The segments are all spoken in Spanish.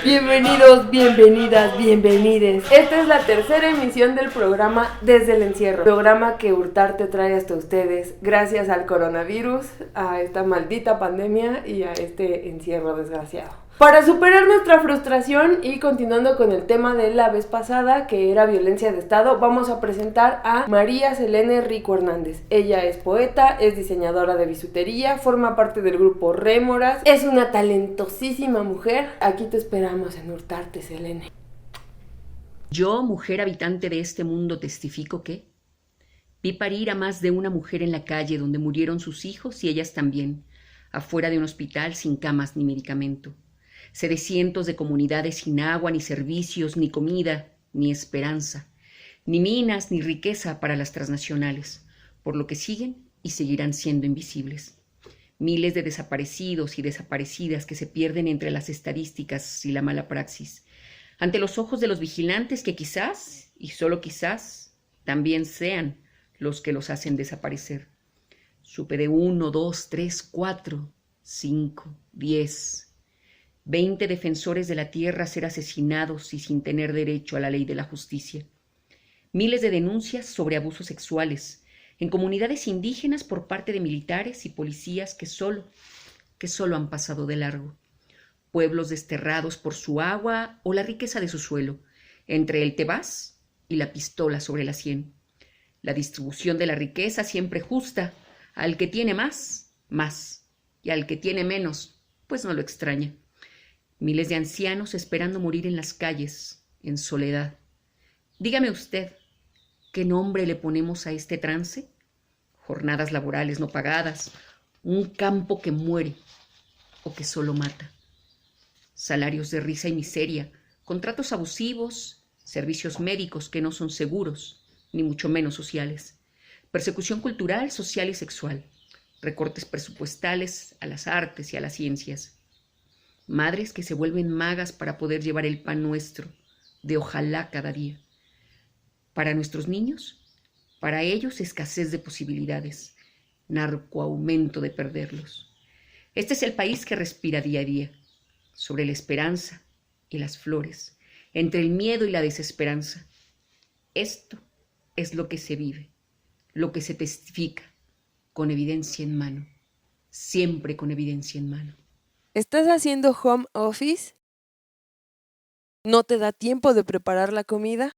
Bienvenidos, bienvenidas, bienvenides. Esta es la tercera emisión del programa Desde el Encierro. Programa que Hurtarte trae hasta ustedes gracias al coronavirus, a esta maldita pandemia y a este encierro desgraciado. Para superar nuestra frustración y continuando con el tema de la vez pasada, que era violencia de Estado, vamos a presentar a María Selene Rico Hernández. Ella es poeta, es diseñadora de bisutería, forma parte del grupo Rémoras, es una talentosísima mujer. Aquí te esperamos en Hurtarte, Selene. Yo, mujer habitante de este mundo, testifico que vi parir a más de una mujer en la calle donde murieron sus hijos y ellas también, afuera de un hospital sin camas ni medicamento. Sé de cientos de comunidades sin agua, ni servicios, ni comida, ni esperanza, ni minas, ni riqueza para las transnacionales, por lo que siguen y seguirán siendo invisibles. Miles de desaparecidos y desaparecidas que se pierden entre las estadísticas y la mala praxis, ante los ojos de los vigilantes que quizás, y solo quizás, también sean los que los hacen desaparecer. Supe de 1, 2, 3, 4, 5, 10, 20 defensores de la tierra ser asesinados y sin tener derecho a la ley de la justicia. Miles de denuncias sobre abusos sexuales en comunidades indígenas por parte de militares y policías que solo han pasado de largo. Pueblos desterrados por su agua o la riqueza de su suelo, entre el te vas y la pistola sobre la sien. La distribución de la riqueza siempre justa, al que tiene más, más, y al que tiene menos, pues no lo extraña. Miles de ancianos esperando morir en las calles, en soledad. Dígame usted, ¿qué nombre le ponemos a este trance? Jornadas laborales no pagadas, un campo que muere o que solo mata. Salarios de risa y miseria, contratos abusivos, servicios médicos que no son seguros, ni mucho menos sociales, persecución cultural, social y sexual, recortes presupuestales a las artes y a las ciencias, madres que se vuelven magas para poder llevar el pan nuestro, de ojalá cada día. Para nuestros niños, para ellos escasez de posibilidades, narcoaumento de perderlos. Este es el país que respira día a día, sobre la esperanza y las flores, entre el miedo y la desesperanza. Esto es lo que se vive, lo que se testifica, con evidencia en mano, siempre con evidencia en mano. ¿Estás haciendo home office? ¿No te da tiempo de preparar la comida?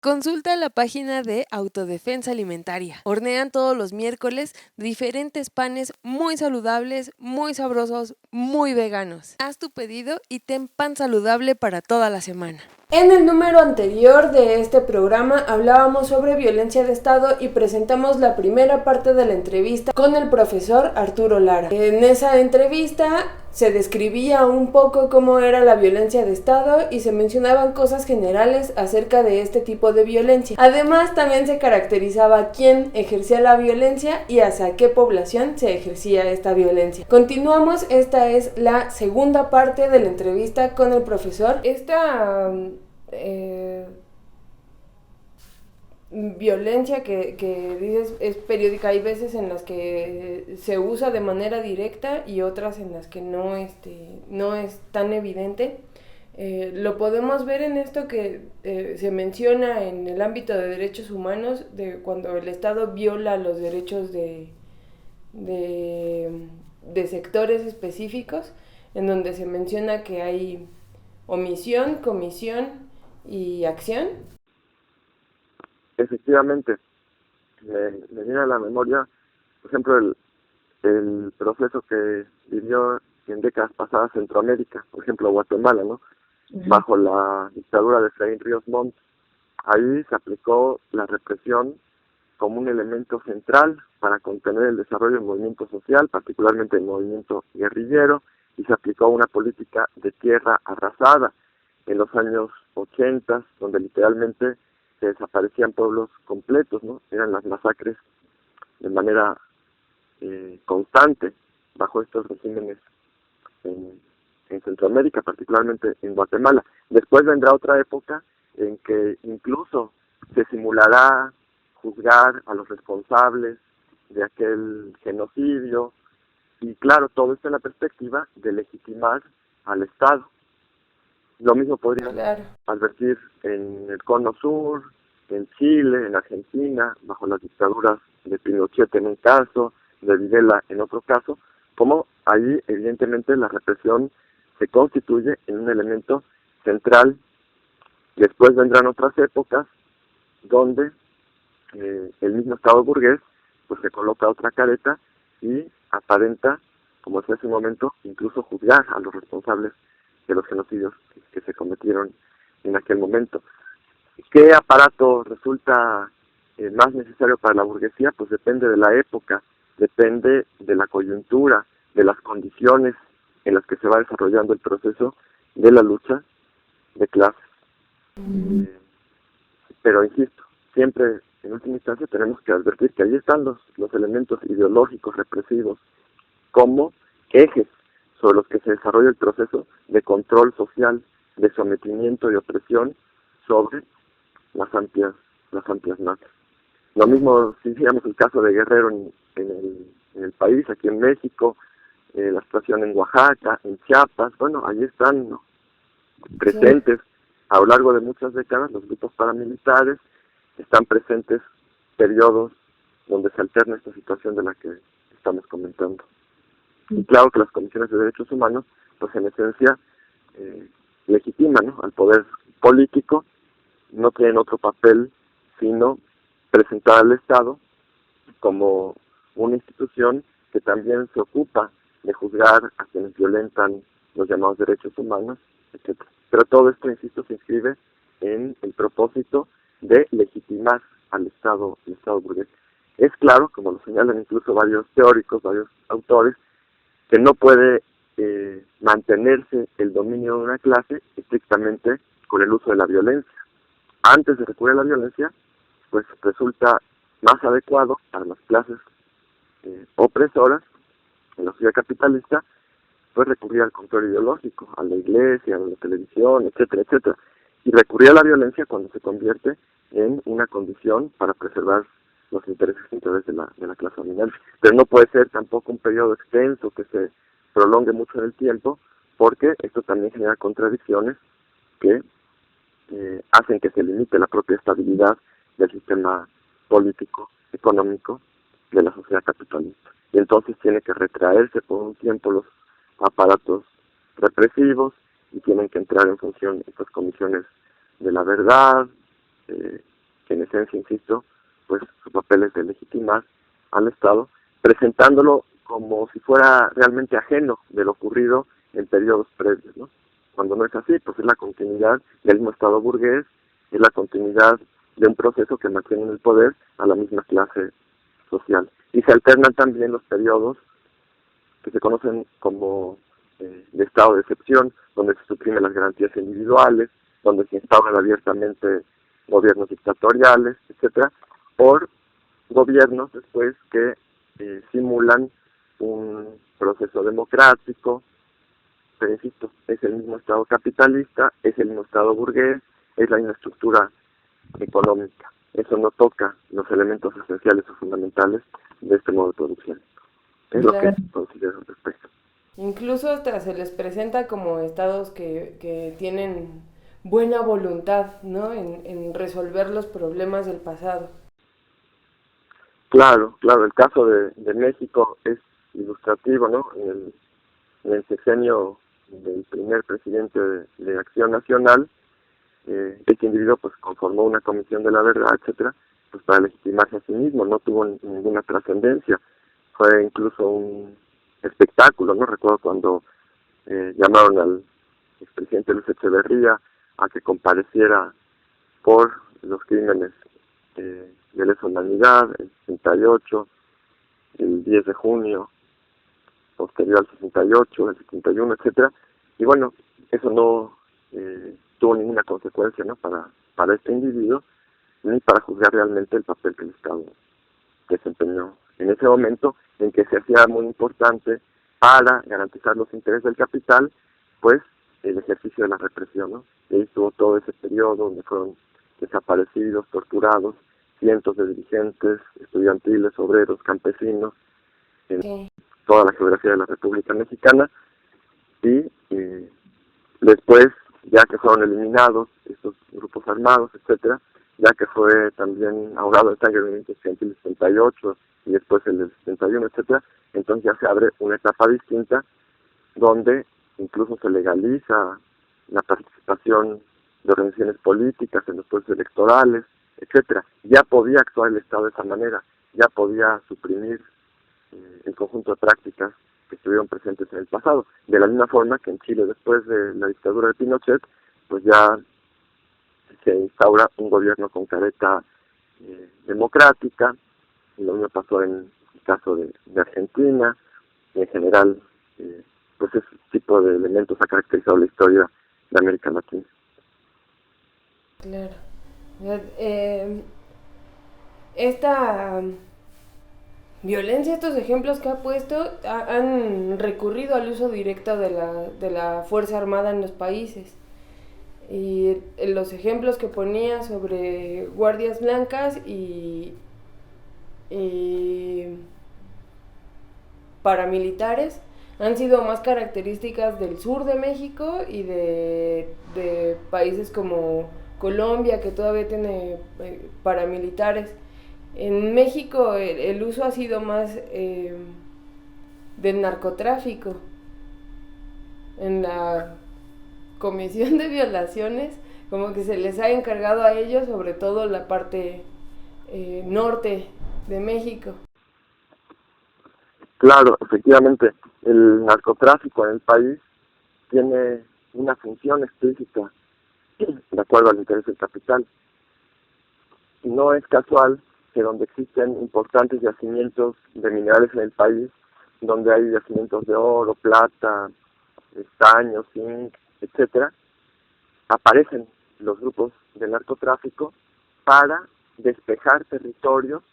Consulta la página de Autodefensa Alimentaria. Hornean todos los miércoles diferentes panes muy saludables, muy sabrosos, muy veganos. Haz tu pedido y ten pan saludable para toda la semana. En el número anterior de este programa hablábamos sobre violencia de Estado y presentamos la primera parte de la entrevista con el profesor Arturo Lara. En esa entrevista se describía un poco cómo era la violencia de Estado y se mencionaban cosas generales acerca de este tipo de violencia. Además, también se caracterizaba quién ejercía la violencia y hacia qué población se ejercía esta violencia. Continuamos, esta es la segunda parte de la entrevista con el profesor. Esta violencia que dices es periódica. Hay veces en las que se usa de manera directa y otras en las que no es tan evidente. Lo podemos ver en esto que se menciona en el ámbito de derechos humanos, de cuando el Estado viola los derechos de sectores específicos, en donde se menciona que hay omisión, comisión y acción. Efectivamente, me viene a la memoria, por ejemplo, el proceso que vivió en décadas pasadas Centroamérica, por ejemplo Guatemala, ¿no? Uh-huh. Bajo la dictadura de Efraín Ríos Montt. Ahí se aplicó la represión como un elemento central para contener el desarrollo del movimiento social, particularmente el movimiento guerrillero, y se aplicó una política de tierra arrasada en los años 80, donde literalmente se desaparecían pueblos completos, ¿no? Eran las masacres de manera constante bajo estos regímenes en Centroamérica, particularmente en Guatemala. Después vendrá otra época en que incluso se simulará juzgar a los responsables de aquel genocidio, y claro, todo esto en la perspectiva de legitimar al Estado. Lo mismo podría Claro. advertir en el Cono Sur, en Chile, en Argentina, bajo las dictaduras de Pinochet en un caso, de Videla en otro caso, como ahí evidentemente la represión se constituye en un elemento central. Después vendrán otras épocas donde el mismo Estado burgués pues se coloca otra careta y aparenta, como decía hace un momento, incluso juzgar a los responsables de los genocidios que se cometieron en aquel momento. ¿Qué aparato resulta más necesario para la burguesía? Pues depende de la época, depende de la coyuntura, de las condiciones en las que se va desarrollando el proceso de la lucha de clases. Pero insisto, siempre en última instancia tenemos que advertir que ahí están los elementos ideológicos represivos como ejes sobre los que se desarrolla el proceso de control social, de sometimiento y opresión sobre las amplias masas. Lo mismo si hiciéramos el caso de Guerrero en el país, aquí en México, la situación en Oaxaca, en Chiapas, bueno, ahí están, ¿no?, presentes a lo largo de muchas décadas los grupos paramilitares, están presentes periodos donde se alterna esta situación de la que estamos comentando. Y claro que las comisiones de derechos humanos, pues en esencia, legitiman, ¿no?, al poder político, no tienen otro papel sino presentar al Estado como una institución que también se ocupa de juzgar a quienes violentan los llamados derechos humanos, etc. Pero todo esto, insisto, se inscribe en el propósito de legitimar al Estado burgués. Es claro, como lo señalan incluso varios teóricos, varios autores, que no puede mantenerse el dominio de una clase estrictamente con el uso de la violencia. Antes de recurrir a la violencia, pues resulta más adecuado para las clases opresoras en la sociedad capitalista, pues recurrir al control ideológico, a la iglesia, a la televisión, etcétera, etcétera, y recurrir a la violencia cuando se convierte en una condición para preservar los intereses de la clase dominante. Pero no puede ser tampoco un periodo extenso que se prolongue mucho en el tiempo, porque esto también genera contradicciones que hacen que se limite la propia estabilidad del sistema político, económico de la sociedad capitalista. Y entonces tiene que retraerse por un tiempo los aparatos represivos y tienen que entrar en función estas comisiones de la verdad, que en esencia, insisto, pues su papel es de legitimar al Estado, presentándolo como si fuera realmente ajeno de lo ocurrido en periodos previos, ¿no? Cuando no es así, pues es la continuidad del mismo Estado burgués, es la continuidad de un proceso que mantiene en el poder a la misma clase social. Y se alternan también los periodos que se conocen como de estado de excepción, donde se suprimen las garantías individuales, donde se instauran abiertamente gobiernos dictatoriales, etcétera, por gobiernos después que simulan un proceso democrático. Pero insisto, es el mismo Estado capitalista, es el mismo Estado burgués, es la misma estructura económica. Eso no toca los elementos esenciales o fundamentales de este modo de producción. Es lo que considero al respecto. Incluso hasta se les presenta como estados que tienen buena voluntad, ¿no?, en resolver los problemas del pasado. Claro, el caso de México es ilustrativo, ¿no? En el sexenio del primer presidente de Acción Nacional, este individuo pues conformó una comisión de la verdad, etcétera, pues para legitimarse a sí mismo, no tuvo ninguna trascendencia, fue incluso un espectáculo, ¿no? Recuerdo cuando llamaron al expresidente Luis Echeverría a que compareciera por los crímenes de lesa humanidad, el 68, el 10 de junio, posterior al 68, el 71, etcétera, y bueno, eso no tuvo ninguna consecuencia, ¿no?, para este individuo, ni para juzgar realmente el papel que el Estado desempeñó en ese momento, en que se hacía muy importante para garantizar los intereses del capital, pues el ejercicio de la represión, ¿no? Y ahí estuvo todo ese periodo donde fueron desaparecidos, torturados, cientos de dirigentes estudiantiles, obreros, campesinos, en toda la geografía de la República Mexicana, y después ya que fueron eliminados estos grupos armados, etcétera, ya que fue también ahogado en sangre en el movimiento estudiantil del 78 y después el del 71, etcétera, entonces ya se abre una etapa distinta donde incluso se legaliza la participación de organizaciones políticas en los procesos electorales, etcétera. Ya podía actuar el Estado de esa manera, ya podía suprimir el conjunto de prácticas que estuvieron presentes en el pasado. De la misma forma que en Chile, después de la dictadura de Pinochet, pues ya se instaura un gobierno con careta democrática, y lo mismo pasó en el caso de Argentina, y en general, pues ese tipo de elementos ha caracterizado la historia de América Latina. Claro. Esta violencia, estos ejemplos que ha puesto, han recurrido al uso directo de la Fuerza Armada en los países. Y los ejemplos que ponía sobre guardias blancas y paramilitares han sido más características del sur de México y de países como Colombia, que todavía tiene paramilitares. En México el uso ha sido más del narcotráfico. En la comisión de violaciones, como que se les ha encargado a ellos, sobre todo la parte norte de México. Claro, efectivamente, el narcotráfico en el país tiene una función explícita de acuerdo al interés del capital. No es casual que donde existen importantes yacimientos de minerales en el país, donde hay yacimientos de oro, plata, estaño, zinc, etcétera, aparecen los grupos de narcotráfico para despejar territorios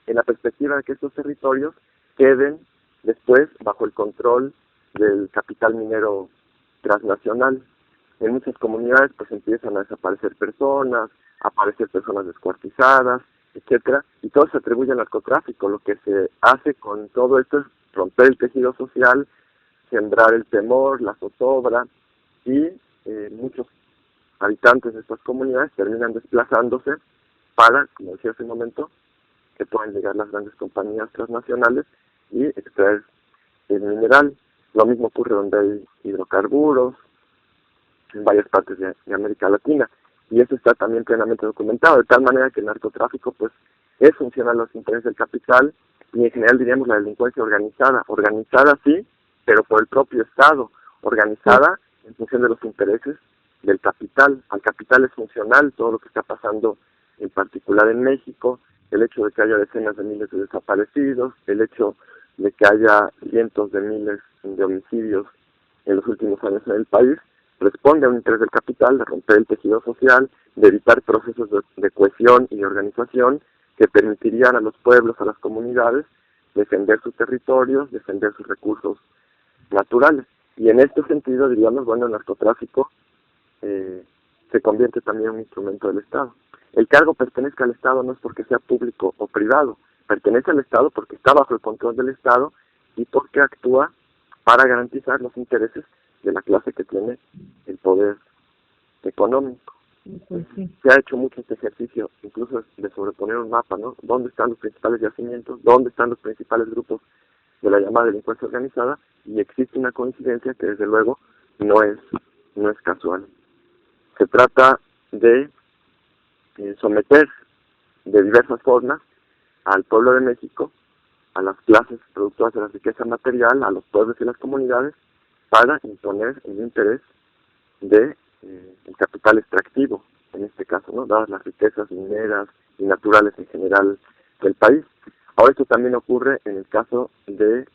en la perspectiva de que estos territorios queden después bajo el control del capital minero transnacional. En muchas comunidades pues empiezan a desaparecer personas, a aparecer personas descuartizadas, etcétera, y todo se atribuye al narcotráfico. Lo que se hace con todo esto es romper el tejido social, sembrar el temor, la zozobra, y muchos habitantes de estas comunidades terminan desplazándose para, como decía hace un momento, que puedan llegar las grandes compañías transnacionales y extraer el mineral. Lo mismo ocurre donde hay hidrocarburos, en varias partes de América Latina, y eso está también plenamente documentado, de tal manera que el narcotráfico pues es funcional a los intereses del capital, y en general diríamos la delincuencia organizada sí, pero por el propio Estado, organizada en función de los intereses del capital. Al capital es funcional todo lo que está pasando, en particular en México, el hecho de que haya decenas de miles de desaparecidos, el hecho de que haya cientos de miles de homicidios en los últimos años en el país, responde a un interés del capital de romper el tejido social, de evitar procesos de cohesión y de organización que permitirían a los pueblos, a las comunidades, defender sus territorios, defender sus recursos naturales. Y en este sentido, diríamos, bueno, el narcotráfico se convierte también en un instrumento del Estado. El cargo pertenezca al Estado no es porque sea público o privado, pertenece al Estado porque está bajo el control del Estado y porque actúa para garantizar los intereses de la clase que tiene el poder económico. Pues sí. Se ha hecho mucho este ejercicio, incluso de sobreponer un mapa, ¿no? ¿Dónde están los principales yacimientos? ¿Dónde están los principales grupos de la llamada delincuencia organizada? Y existe una coincidencia que desde luego no es casual. Se trata de someter de diversas formas al pueblo de México, a las clases productoras de la riqueza material, a los pueblos y las comunidades, para imponer el interés de el capital extractivo, en este caso, ¿no? Dadas las riquezas mineras y naturales en general del país. Ahora esto también ocurre en el caso de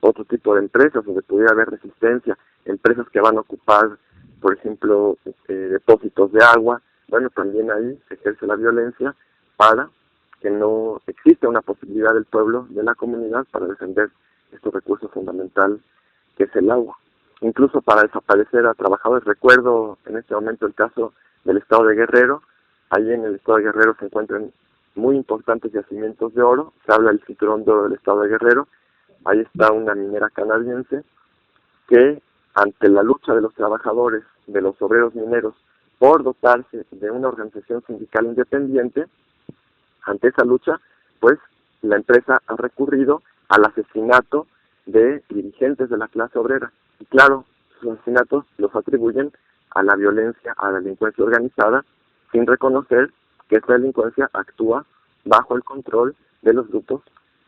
otro tipo de empresas, donde pudiera haber resistencia, empresas que van a ocupar, por ejemplo, depósitos de agua. Bueno, también ahí se ejerce la violencia para que no exista una posibilidad del pueblo, de la comunidad, para defender estos recursos fundamentales que es el agua. Incluso para desaparecer a trabajadores. Recuerdo en este momento el caso del estado de Guerrero. Allí en el estado de Guerrero se encuentran muy importantes yacimientos de oro. Se habla del cinturón de oro del estado de Guerrero. Ahí está una minera canadiense que, ante la lucha de los trabajadores de los obreros mineros por dotarse de una organización sindical independiente, ante esa lucha, pues la empresa ha recurrido al asesinato de dirigentes de la clase obrera. Y claro, sus asesinatos los atribuyen a la violencia, a la delincuencia organizada, sin reconocer que esta delincuencia actúa bajo el control de los grupos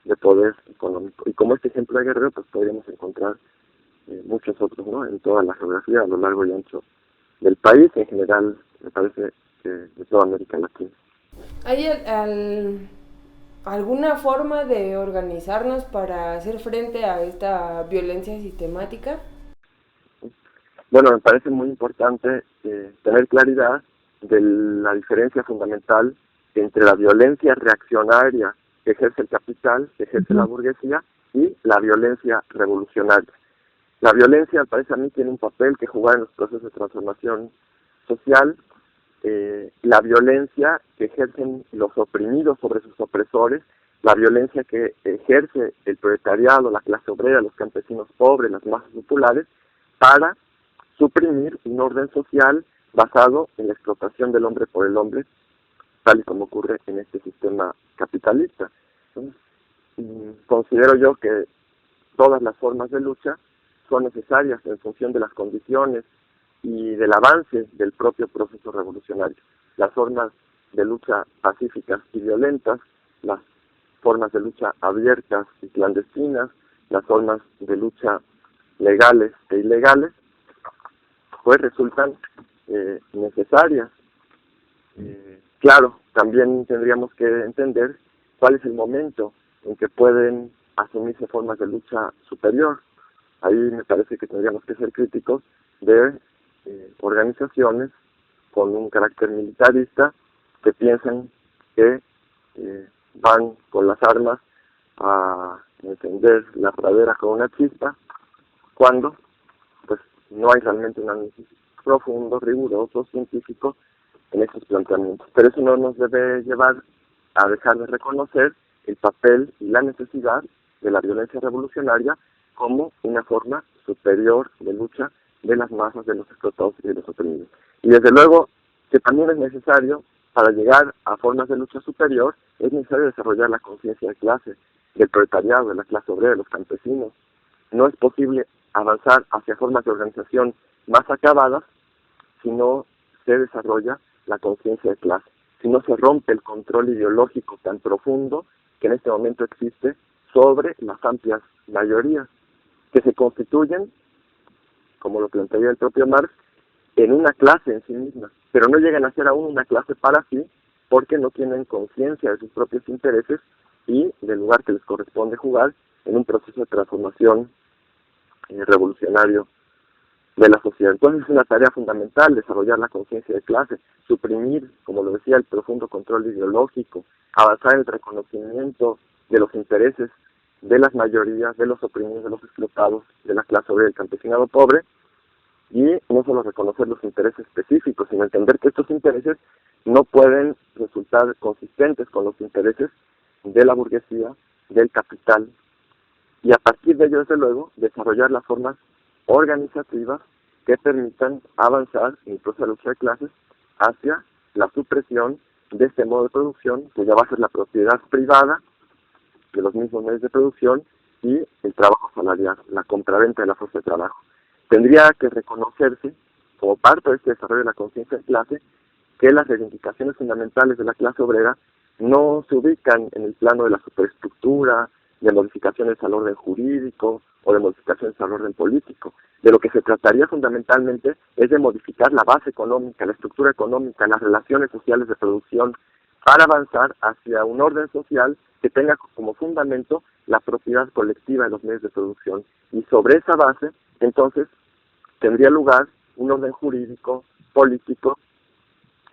de poder económico. Y como este ejemplo de Guerrero, pues podríamos encontrar muchos otros, ¿no? En toda la geografía, a lo largo y ancho del país, en general, me parece que de toda América Latina. ¿Hay alguna forma de organizarnos para hacer frente a esta violencia sistemática? Bueno, me parece muy importante tener claridad de la diferencia fundamental entre la violencia reaccionaria que ejerce el capital, que ejerce la burguesía, y la violencia revolucionaria. La violencia, me parece a mí, tiene un papel que jugar en los procesos de transformación social. La violencia que ejercen los oprimidos sobre sus opresores, la violencia que ejerce el proletariado, la clase obrera, los campesinos pobres, las masas populares, para suprimir un orden social basado en la explotación del hombre por el hombre, tal y como ocurre en este sistema capitalista. Entonces, considero yo que todas las formas de lucha son necesarias en función de las condiciones y del avance del propio proceso revolucionario. Las formas de lucha pacíficas y violentas, las formas de lucha abiertas y clandestinas, las formas de lucha legales e ilegales, pues resultan necesarias. Claro, también tendríamos que entender cuál es el momento en que pueden asumirse formas de lucha superior. Ahí me parece que tendríamos que ser críticos de organizaciones con un carácter militarista que piensan que van con las armas a encender la pradera con una chispa, cuando pues no hay realmente un análisis profundo, riguroso, científico en estos planteamientos. Pero eso no nos debe llevar a dejar de reconocer el papel y la necesidad de la violencia revolucionaria como una forma superior de lucha de las masas, de los explotados y de los oprimidos. Y desde luego que también es necesario, para llegar a formas de lucha superior, es necesario desarrollar la conciencia de clase, del proletariado, de la clase obrera, de los campesinos. No es posible avanzar hacia formas de organización más acabadas si no se desarrolla la conciencia de clase, si no se rompe el control ideológico tan profundo que en este momento existe sobre las amplias mayorías, que se constituyen, como lo plantearía el propio Marx, en una clase en sí misma, pero no llegan a ser aún una clase para sí, porque no tienen conciencia de sus propios intereses y del lugar que les corresponde jugar en un proceso de transformación revolucionario de la sociedad. Entonces es una tarea fundamental desarrollar la conciencia de clase, suprimir, como lo decía, el profundo control ideológico, avanzar en el reconocimiento de los intereses de las mayorías, de los oprimidos, de los explotados, de la clase obrera y del campesinado pobre, y no solo reconocer los intereses específicos, sino entender que estos intereses no pueden resultar consistentes con los intereses de la burguesía, del capital, y a partir de ello, desde luego, desarrollar las formas organizativas que permitan avanzar en el proceso de lucha de clases hacia la supresión de este modo de producción, que ya va a ser la propiedad privada de los mismos medios de producción y el trabajo salarial, la compraventa de la fuerza de trabajo. Tendría que reconocerse, como parte de este desarrollo de la conciencia de clase, que las reivindicaciones fundamentales de la clase obrera no se ubican en el plano de la superestructura, de modificaciones al orden jurídico o de modificaciones al orden político. De lo que se trataría fundamentalmente es de modificar la base económica, la estructura económica, las relaciones sociales de producción, para avanzar hacia un orden social que tenga como fundamento la propiedad colectiva de los medios de producción. Y sobre esa base, entonces, tendría lugar un orden jurídico, político,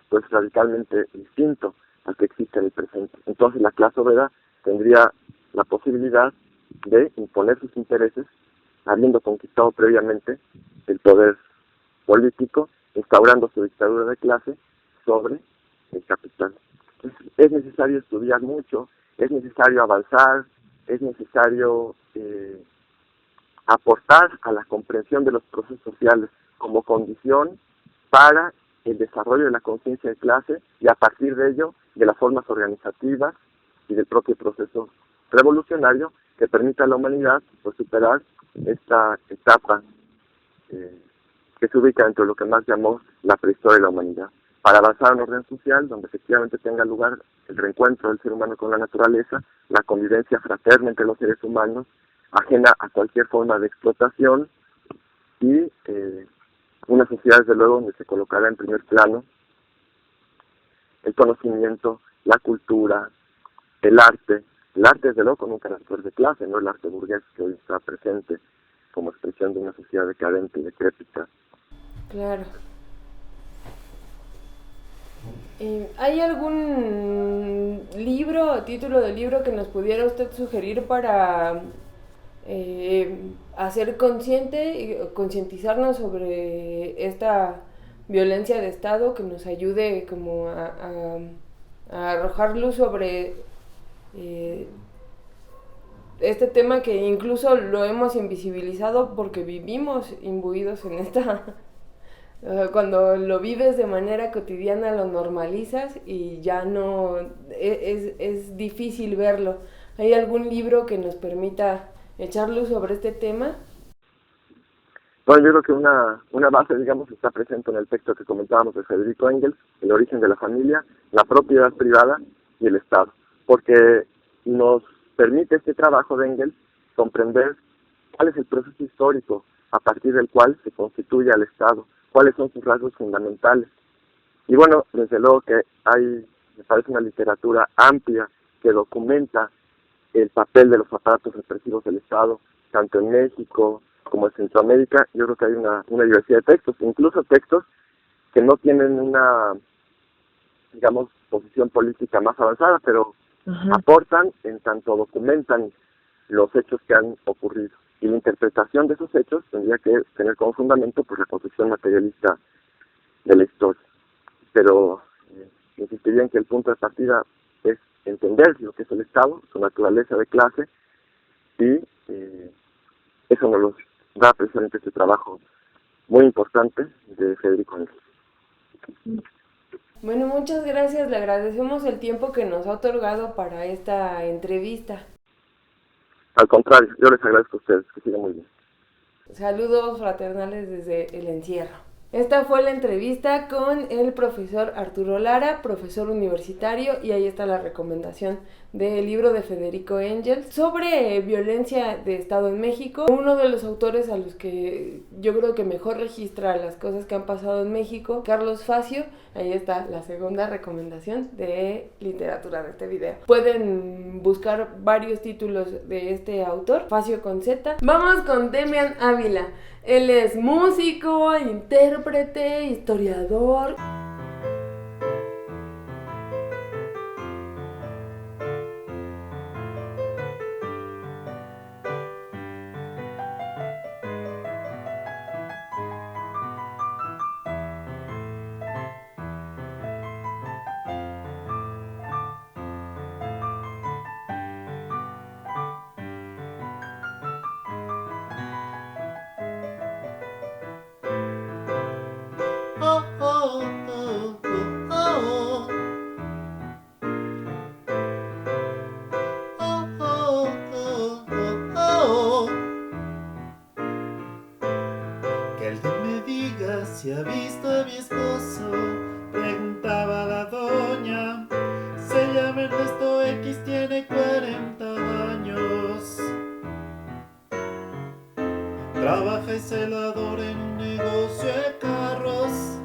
pues radicalmente distinto al que existe en el presente. Entonces la clase obrera tendría la posibilidad de imponer sus intereses, habiendo conquistado previamente el poder político, instaurando su dictadura de clase sobre el capital. Entonces, es necesario estudiar mucho, es necesario avanzar, es necesario aportar a la comprensión de los procesos sociales como condición para el desarrollo de la conciencia de clase y a partir de ello de las formas organizativas y del propio proceso revolucionario que permita a la humanidad pues, superar esta etapa que se ubica dentro de lo que más llamó la prehistoria de la humanidad, para avanzar a un orden social donde efectivamente tenga lugar el reencuentro del ser humano con la naturaleza, la convivencia fraterna entre los seres humanos, ajena a cualquier forma de explotación y una sociedad desde luego donde se colocará en primer plano el conocimiento, la cultura, el arte desde luego con un carácter de clase, no el arte burgués que hoy está presente como expresión de una sociedad decadente y decrépita. Claro. ¿Hay algún libro o título de libro que nos pudiera usted sugerir para hacer concientizarnos sobre esta violencia de Estado, que nos ayude como a arrojar luz sobre este tema que incluso lo hemos invisibilizado porque vivimos imbuidos en esta... Cuando lo vives de manera cotidiana lo normalizas y ya no... Es difícil verlo. ¿Hay algún libro que nos permita echar luz sobre este tema? Bueno, yo creo que una base, digamos, está presente en el texto que comentábamos de Federico Engels, El origen de la familia, la propiedad privada y el Estado, porque nos permite este trabajo de Engels comprender cuál es el proceso histórico a partir del cual se constituye al Estado, cuáles son sus rasgos fundamentales. Y bueno, desde luego que hay, me parece, una literatura amplia que documenta el papel de los aparatos represivos del Estado, tanto en México como en Centroamérica. Yo creo que hay una diversidad de textos, incluso textos que no tienen una, digamos, posición política más avanzada, pero aportan en tanto documentan los hechos que han ocurrido. Y la interpretación de esos hechos tendría que tener como fundamento pues, la construcción materialista de la historia. Pero insistiría en que el punto de partida es entender lo que es el Estado, su naturaleza de clase, y eso nos lo da precisamente este trabajo muy importante de Federico Engels. Bueno, muchas gracias. Le agradecemos el tiempo que nos ha otorgado para esta entrevista. Al contrario, yo les agradezco a ustedes, que sigan muy bien. Saludos fraternales desde el encierro. Esta fue la entrevista con el profesor Arturo Lara, profesor universitario, y ahí está la recomendación del libro de Federico Engels sobre violencia de Estado en México. Uno de los autores a los que yo creo que mejor registra las cosas que han pasado en México, Carlos Facio. Ahí está la segunda recomendación de literatura de este video. Pueden buscar varios títulos de este autor, Facio con Z. Vamos con Demian Ávila. Él es músico, intérprete, historiador. Que alguien me diga si ha visto a mi esposo, preguntaba la doña. Se llama Ernesto X, tiene 40 años. Trabaja de celador en un negocio de carros.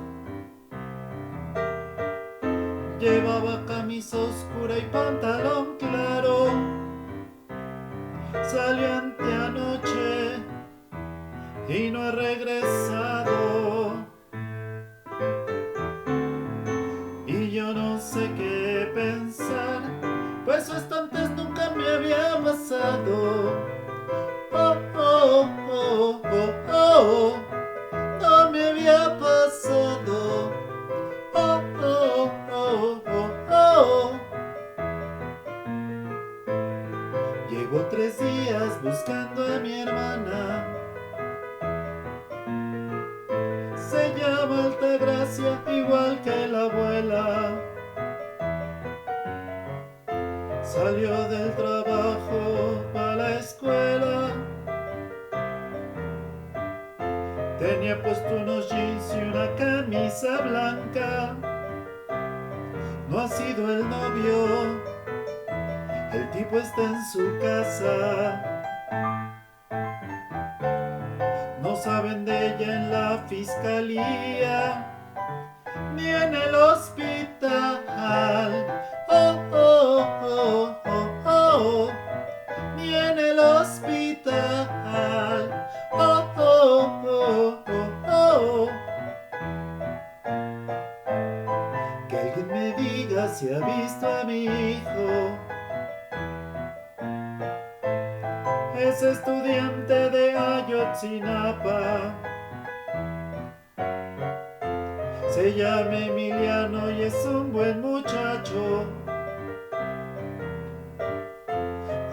Llevaba camisa oscura y pantalón claro. Salió anteanoche y no he regresado. Y yo no sé qué pensar, pues esto antes nunca me había pasado. Oh, oh, oh, oh, oh, no me había pasado. Oh, oh, oh, oh, oh. Llevo 3 días buscando a mi hermana. Se llama Altagracia. desgracia igual que la abuela. Salió del trabajo para la escuela. Tenía puesto unos jeans y una camisa blanca. No ha sido el novio, el tipo está en su casa. No saben de ella en la fiscalía ni en el hospital. Oh, oh, oh, oh, oh. Ni en el hospital. Oh, oh, oh, oh, oh. Que alguien me diga si ha visto a mi hijo. Es estudiante de Ayotzinapa. Se llama Emiliano y es un buen muchacho.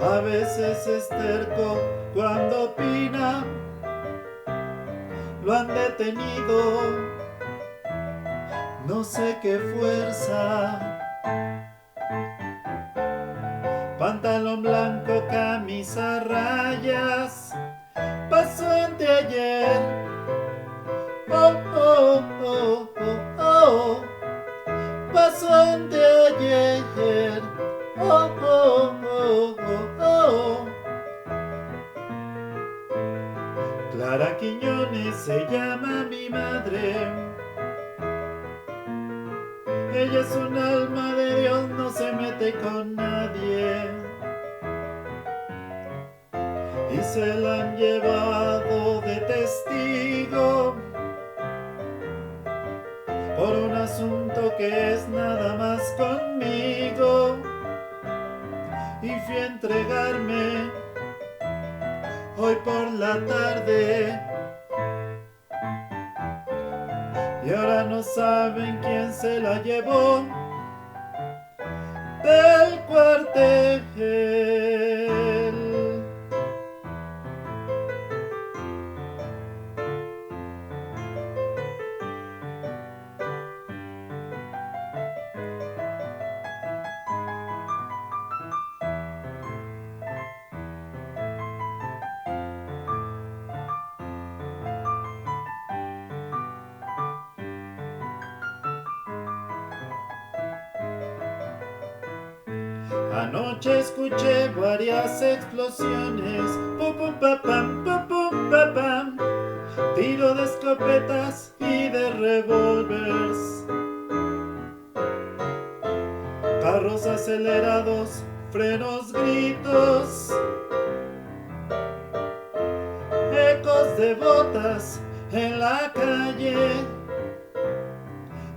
A veces es terco cuando opina. Lo han detenido, no sé qué fuerza. Pantalón blanco, camisa a rayas. Pasó anteayer. Oh, oh, oh, oh, oh. Pasó anteayer. Oh, oh, oh, oh, oh. Clara Quiñones se llama mi madre. Ella es un alma de Dios, no se mete con nadie. Y se la han llevado de testigo por un asunto que es nada más conmigo. Y fui a entregarme hoy por la tarde. Y ahora no saben quién se la llevó del cuartel. Anoche escuché varias explosiones, pum pum pa pam, tiro de escopetas y de revólvers, carros acelerados, frenos, gritos, ecos de botas en la calle,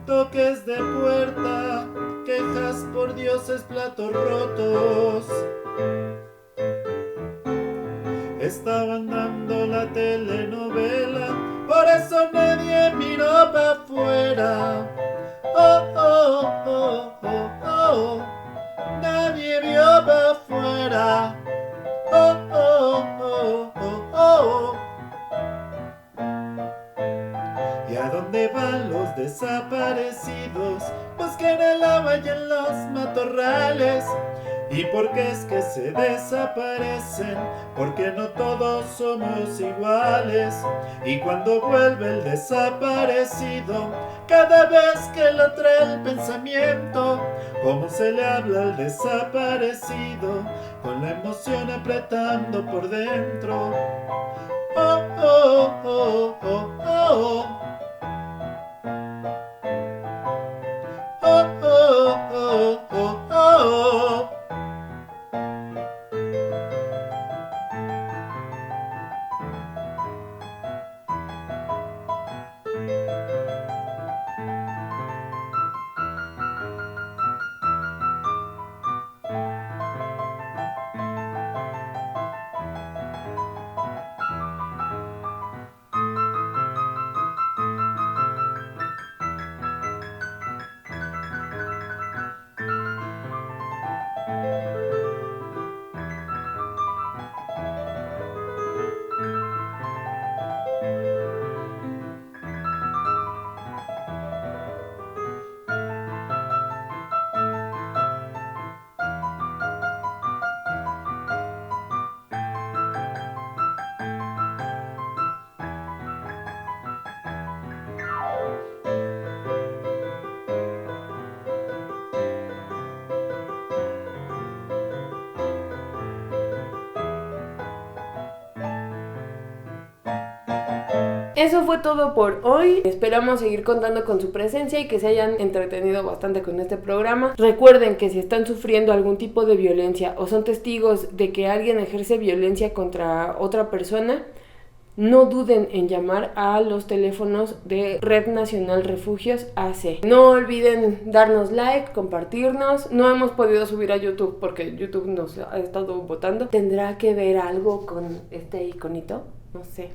toques de puerta, quejas por dioses, platos rotos. Estaban dando la telenovela, por eso nadie miró para afuera. Oh, oh, oh, oh, oh. Nadie vio para afuera. Oh, oh, oh, oh, oh. ¿Y a dónde van los desaparecidos? Busquen el agua y en los matorrales. ¿Y por qué es que se desaparecen? Porque no todos somos iguales. Y cuando vuelve el desaparecido, cada vez que lo trae el pensamiento, cómo se le habla al desaparecido, con la emoción apretando por dentro. Oh, oh, oh, oh, oh. Oh, oh, oh, oh, oh. Eso fue todo por hoy. Esperamos seguir contando con su presencia y que se hayan entretenido bastante con este programa. Recuerden que si están sufriendo algún tipo de violencia o son testigos de que alguien ejerce violencia contra otra persona, no duden en llamar a los teléfonos de Red Nacional Refugios AC. No olviden darnos like, compartirnos. No hemos podido subir a YouTube porque YouTube nos ha estado votando. ¿Tendrá que ver algo con este iconito? No sé,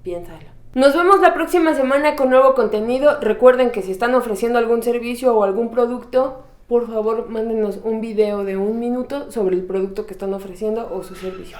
piénsalo. Nos vemos la próxima semana con nuevo contenido. Recuerden que si están ofreciendo algún servicio o algún producto, por favor mándenos un video de 1 minuto sobre el producto que están ofreciendo o su servicio.